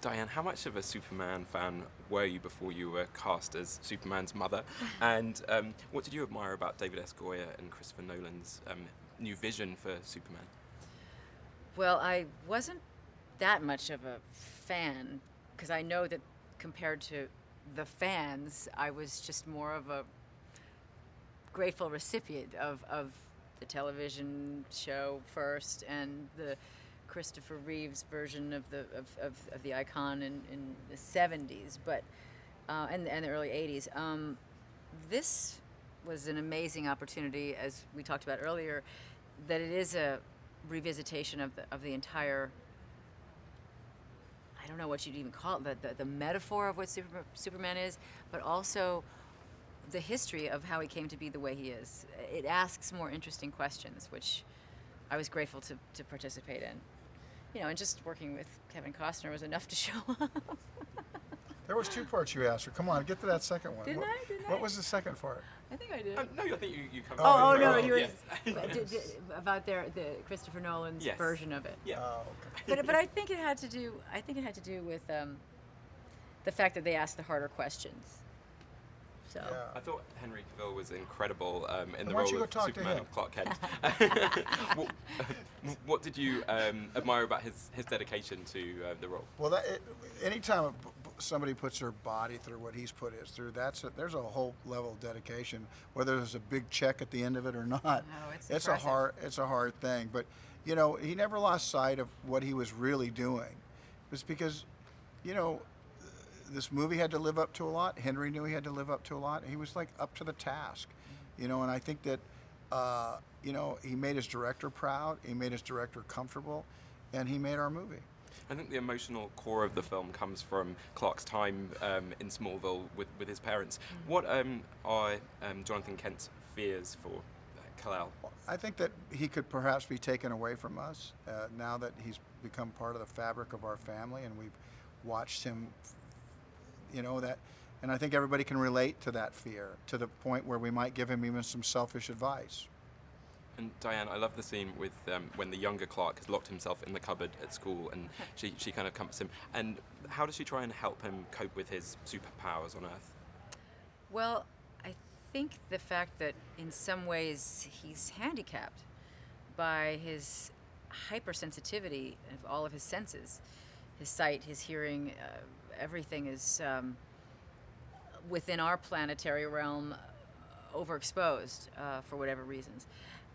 Diane, how much of a Superman fan were you before you were cast as Superman's mother? And what did you admire about David S. Goyer and Christopher Nolan's new vision for Superman? Well, I wasn't that much of a fan because I know that compared to the fans, I was just more of a grateful recipient of the television show first and the Christopher Reeve's version of the icon in the 70s, but and the early 80s. This was an amazing opportunity, as we talked about earlier, that it is a revisitation of the entire. I don't know what you'd even call it, the metaphor of what Superman is, but also the history of how he came to be the way he is. It asks more interesting questions, which I was grateful to participate in. You know, and just working with Kevin Costner was enough to show up. There was two parts you asked her. Come on, get to that second one. Didn't I? What was the second part? I think I did. No, I think you covered Oh, it very no, well. you were Yes. about the Christopher Nolan's Yes. version of it. Yeah. Oh, okay. But I think it had to do. I think it had to do with the fact that they asked the harder questions. So. Yeah. I thought Henry Cavill was incredible in the Why don't role you go of talk to Superman him? of Clark Kent. what did you admire about his dedication to the role? Well, anytime somebody puts their body through what he's put us through, there's a whole level of dedication. Whether there's a big check at the end of it or not, it's a impressive. it's a hard thing. But you know, he never lost sight of what he was really doing. It was because, you know, this movie had to live up to a lot. Henry knew he had to live up to a lot. He was like up to the task, you know. And I think that, you know, he made his director proud. He made his director comfortable, and he made our movie. I think the emotional core of the film comes from Clark's time in Smallville with his parents. What are Jonathan Kent's fears for Kal-El? I think that he could perhaps be taken away from us now that he's become part of the fabric of our family, and we've watched him. You know that, and I think everybody can relate to that fear to the point where we might give him even some selfish advice. And Diane, I love the scene with when the younger Clark has locked himself in the cupboard at school, and she kind of comforts him. And how does she try and help him cope with his superpowers on Earth? Well, I think the fact that in some ways he's handicapped by his hypersensitivity of all of his senses, his sight, his hearing, everything is within our planetary realm overexposed for whatever reasons.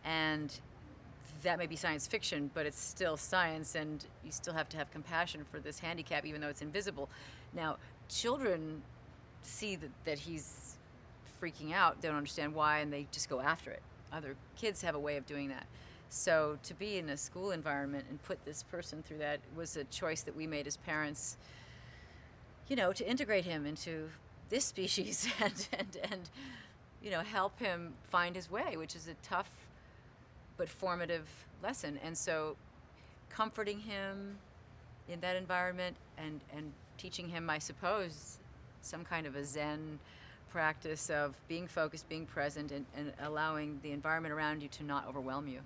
And that may be science fiction, but it's still science, and you still have to have compassion for this handicap, even though it's invisible. Now, children see that he's freaking out, don't understand why, and they just go after it. Other kids have a way of doing that. So to be in a school environment and put this person through that was a choice that we made as parents, you know, to integrate him into this species and you know, help him find his way, which is a tough but formative lesson. And so comforting him in that environment and teaching him, I suppose, some kind of a Zen practice of being focused, being present, and allowing the environment around you to not overwhelm you.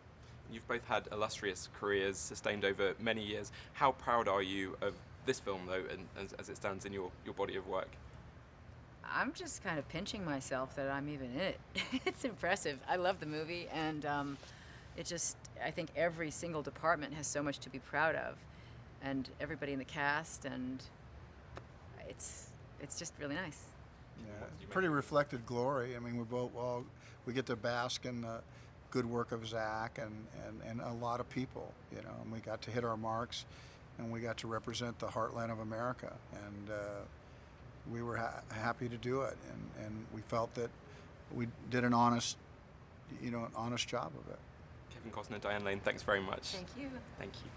You've both had illustrious careers sustained over many years. How proud are you of this film, though, and as it stands in your body of work? I'm just kind of pinching myself that I'm even in it. It's impressive. I love the movie, and I think every single department has so much to be proud of, and everybody in the cast, and it's just really nice. Yeah, pretty reflected glory. I mean, we get to bask in the good work of Zack and a lot of people, you know, and we got to hit our marks, and we got to represent the heartland of America, and we were happy to do it, and we felt that we did an honest job of it. Kevin Costner, Diane Lane, thanks very much. Thank you. Thank you.